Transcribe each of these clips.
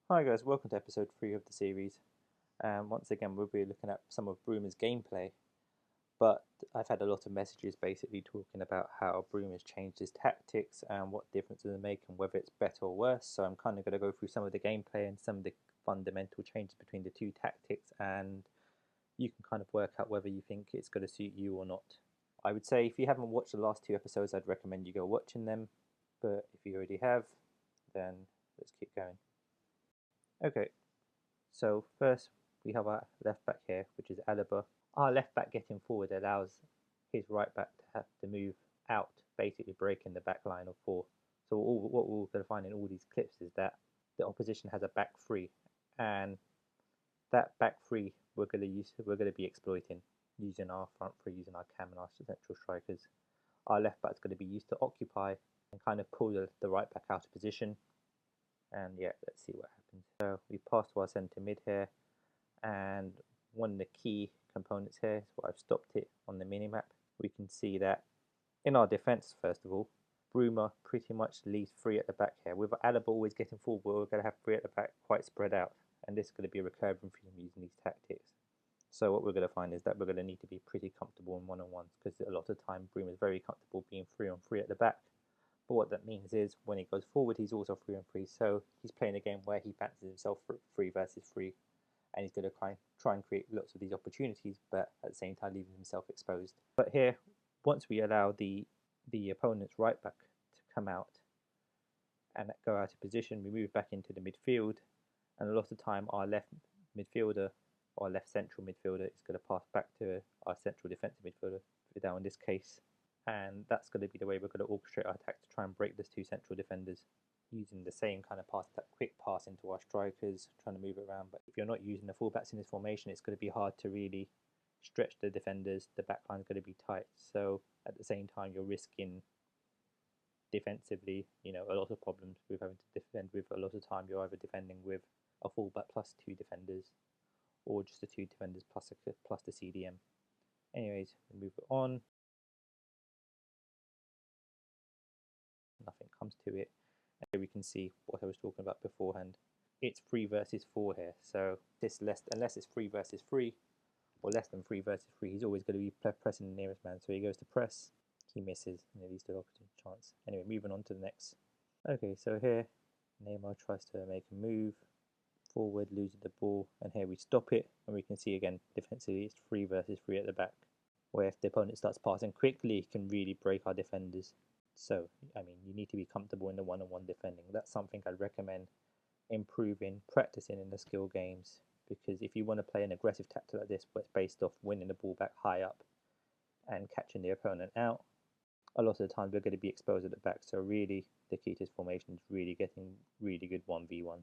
Hi guys, welcome to episode 3 of the series. Once again, we'll be looking at some of Bruma's gameplay, but I've had a lot of messages basically talking about how Bruma's changed his tactics and what differences they make and whether it's better or worse. So I'm kind of going to go through some of the gameplay and some of the fundamental changes between the two tactics, and you can kind of work out whether you think it's going to suit you or not. I would say if you haven't watched the last 2 episodes, I'd recommend you go watching them, but if you already have, then let's keep going. Okay, so first we have our left back here, which is Alaba. Our left back getting forward allows his right back to have to move out, basically breaking the back line of 4. So what we're going to find in all these clips is that the opposition has a back 3, and that back 3 we're going to be exploiting using our front 3, using our cam and our central strikers. Our left back is going to be used to occupy and kind of pull the right back out of position. And yeah, let's see what happens. So we pass to our centre mid here, and one of the key components here is what I've stopped it on the minimap. We can see that in our defence, first of all, Bruma pretty much leaves 3 at the back here. With Alaba always getting forward, we're going to have 3 at the back quite spread out, and this is going to be a recurring theme using these tactics. So what we're going to find is that we're going to need to be pretty comfortable in one-on-ones, because a lot of time Bruma is very comfortable being 3-on-3 at the back. But what that means is when he goes forward, he's also 3-on-3. So he's playing a game where he fancies himself 3 versus 3, and he's going to try and create lots of these opportunities, but at the same time leaving himself exposed. But here, once we allow the opponent's right back to come out and go out of position, we move back into the midfield, and a lot of time our left midfielder or left central midfielder is going to pass back to our central defensive midfielder, now in this case. And that's going to be the way we're going to orchestrate our attack to try and break those 2 central defenders, using the same kind of pass, that quick pass into our strikers, trying to move it around. But if you're not using the fullbacks in this formation, it's going to be hard to really stretch the defenders. The back line is going to be tight. So at the same time, you're risking defensively, a lot of problems with having to defend with. A lot of time, you're either defending with a fullback plus 2 defenders, or just the 2 defenders plus the CDM. Anyways, we move it on. Nothing comes to it. And here we can see what I was talking about beforehand. It's 3 versus 4 here, so this unless it's 3 versus 3 or less than 3 versus 3, he's always going to be pressing the nearest man. So he goes to press, he misses, and he leaves the opportunity chance. Anyway, moving on to the next. Okay, so here Neymar tries to make a move forward, loses the ball, and here we stop it, and we can see again defensively it's 3 versus 3 at the back, where if the opponent starts passing quickly, it can really break our defenders. So, I mean, you need to be comfortable in the one-on-one defending. That's something I'd recommend improving, practicing in the skill games, because if you want to play an aggressive tactic like this, where it's based off winning the ball back high up and catching the opponent out, a lot of the time we're going to be exposed at the back. So really, the key to this formation is really getting really good 1v1.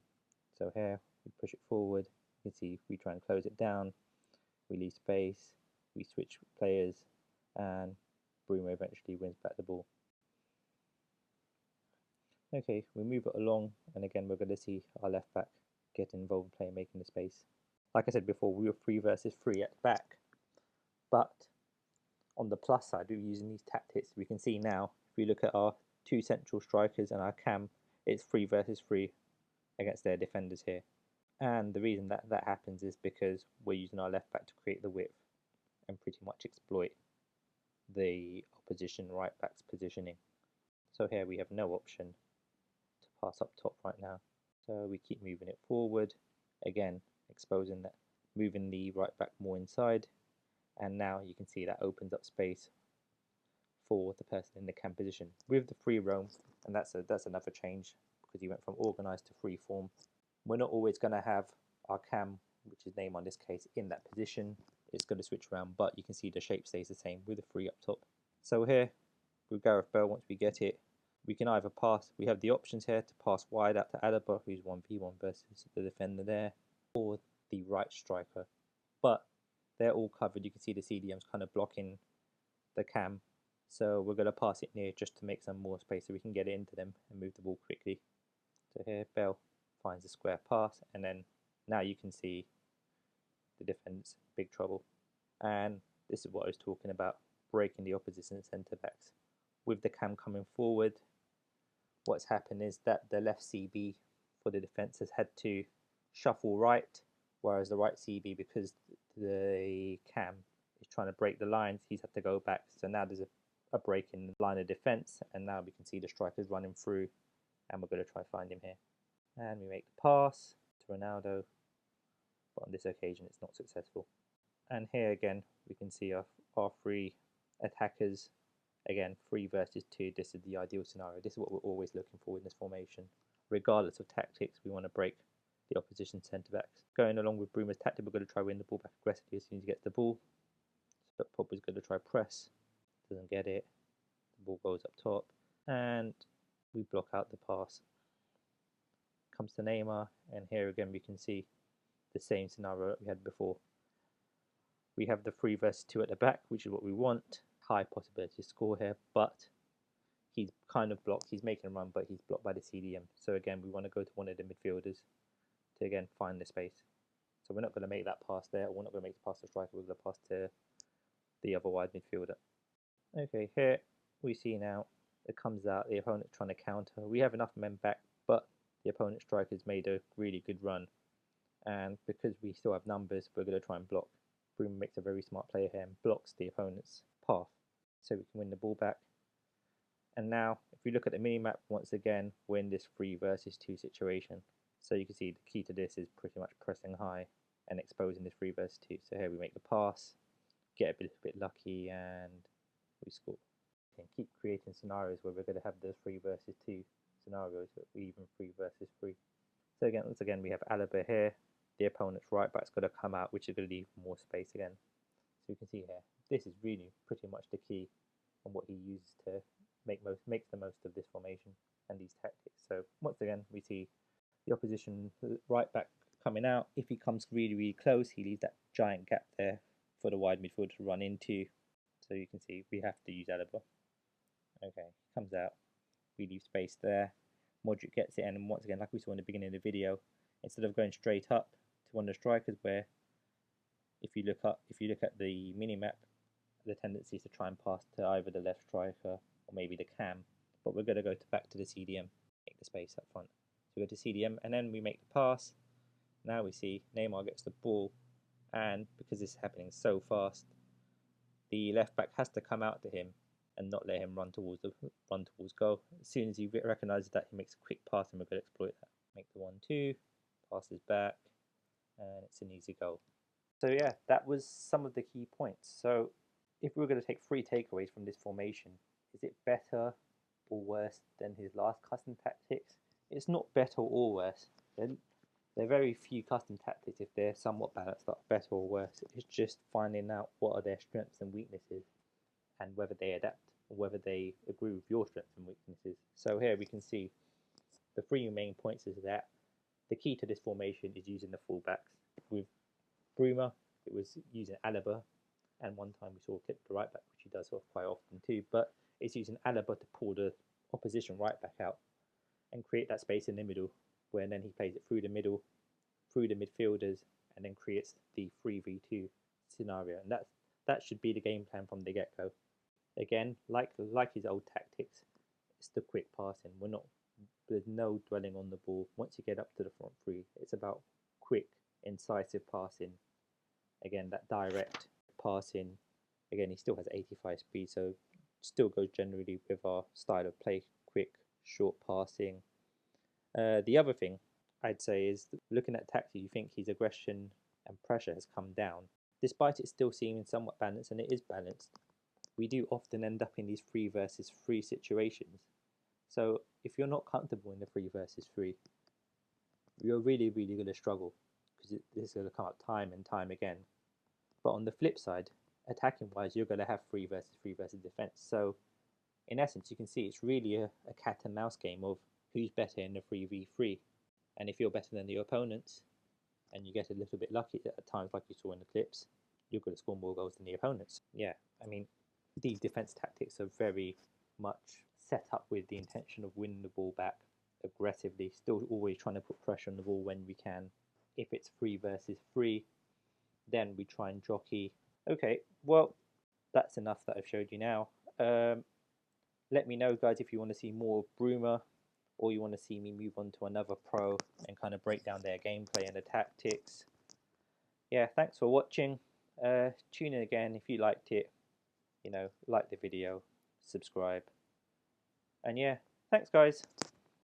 So here, we push it forward. You can see we try and close it down. We leave space. We switch players, and Bruma eventually wins back the ball. Okay, we move it along, and again we're going to see our left back get involved in making the space. Like I said before, we were 3 versus 3 at the back, but on the plus side, we're using these tactics. We can see now, if we look at our 2 central strikers and our cam, it's 3 versus 3 against their defenders here. And the reason that happens is because we're using our left back to create the width and pretty much exploit the opposition right back's positioning. So here we have no option pass up top right now. So we keep moving it forward, again exposing that, moving the right back more inside, and now you can see that opens up space for the person in the cam position with the free roam. And that's another change, because you went from organised to free form. We're not always going to have our cam, which is Neymar in this case, in that position. It's going to switch around, but you can see the shape stays the same with the free up top. So here with Gareth Bale, once we get it, we can either pass, we have the options here to pass wide out to Alaba, who's 1v1 versus the defender there, or the right striker. But they're all covered. You can see the CDM's kind of blocking the cam. So we're going to pass it near just to make some more space so we can get it into them and move the ball quickly. So here, Bell finds a square pass, and then now you can see the defense big trouble. And this is what I was talking about, breaking the opposition centre backs. With the cam coming forward, what's happened is that the left CB for the defence has had to shuffle right, whereas the right CB, because the cam is trying to break the lines, he's had to go back. So now there's a break in the line of defence, and now we can see the strikers running through, and we're going to try find him here. And we make the pass to Ronaldo, but on this occasion it's not successful. And here again we can see our three attackers. Again, 3 versus 2, this is the ideal scenario. This is what we're always looking for in this formation. Regardless of tactics, we want to break the opposition centre-backs. Going along with Bruma's tactic, we're going to try win the ball back aggressively as soon as he gets the ball. So Pogba's going to try press, doesn't get it. The ball goes up top, and we block out the pass. Comes to Neymar, and here again we can see the same scenario that we had before. We have the 3 versus 2 at the back, which is what we want. High possibility to score here, but he's kind of blocked. He's making a run, but he's blocked by the CDM. So again, we want to go to one of the midfielders to again find the space. So we're not going to make that pass there. We're not going to make the pass to striker. We're going to pass to the other wide midfielder. Okay, here we see now it comes out. The opponent trying to counter. We have enough men back, but the opponent striker's made a really good run. And because we still have numbers, we're going to try and block. Bruma makes a very smart play here and blocks the opponent's path, so we can win the ball back. And now, if we look at the mini-map, once again, we're in this 3 versus 2 situation. So you can see the key to this is pretty much pressing high and exposing this 3 versus 2. So here we make the pass, get a bit lucky, and we score. And keep creating scenarios where we're going to have the 3 versus 2 scenarios, or even 3 versus 3. So again, once again, we have Alaba here. The opponent's right back's got to come out, which is going to leave more space again. So you can see here, this is really pretty much the key on what he uses to makes the most of this formation and these tactics. So once again, we see the opposition right back coming out. If he comes really, really close, he leaves that giant gap there for the wide midfielder to run into. So you can see we have to use Alaba. Okay, comes out. We leave space there. Modric gets it, and once again, like we saw in the beginning of the video, instead of going straight up to one of the strikers, where if you look at the mini map, the tendency is to try and pass to either the left striker or maybe the cam, but we're going to go back to the CDM, make the space up front. So we go to CDM, and then we make the pass. Now we see Neymar gets the ball, and because this is happening so fast, the left back has to come out to him and not let him run towards goal. As soon as he recognises that, he makes a quick pass, and we're going to exploit that. Make the 1-2, passes back, and it's an easy goal. So yeah, that was some of the key points. So if we were going to take 3 takeaways from this formation, is it better or worse than his last custom tactics? It's not better or worse. There are very few custom tactics, if they're somewhat balanced, are better or worse. It's just finding out what are their strengths and weaknesses, and whether they adapt or whether they agree with your strengths and weaknesses. So here we can see the 3 main points is that the key to this formation is using the fullbacks. With Bruma, it was using Alaba, and one time we saw clip the right back, which he does quite often too, but it's using Alaba to pull the opposition right back out and create that space in the middle, where then he plays it through the middle, through the midfielders, and then creates the 3v2 scenario. And that should be the game plan from the get-go. Again, like his old tactics, it's the quick passing. There's no dwelling on the ball. Once you get up to the front 3, it's about quick, incisive passing. Again, that direct passing. Again, he still has 85 speed, so still goes generally with our style of play, quick, short passing. The other thing I'd say is, looking at tactics, you think his aggression and pressure has come down. Despite it still seeming somewhat balanced, and it is balanced, we do often end up in these 3 versus 3 situations. So if you're not comfortable in the 3 versus 3, you're really, really going to struggle, because this is going to come up time and time again. But on the flip side, attacking wise, you're going to have 3 versus defense. So in essence, you can see it's really a cat and mouse game of who's better in the 3v3. And if you're better than your opponents, and you get a little bit lucky at times, like you saw in the clips, you're going to score more goals than the opponents. Yeah, I mean, these defense tactics are very much set up with the intention of winning the ball back aggressively, still always trying to put pressure on the ball when we can. If it's 3 versus 3, then we try and jockey. Okay, well, that's enough that I've showed you now. Let me know, guys, if you want to see more of Bruma, or you want to see me move on to another pro and kind of break down their gameplay and the tactics. Yeah, thanks for watching. Tune in again if you liked it. You know, like the video, subscribe. And yeah, thanks guys.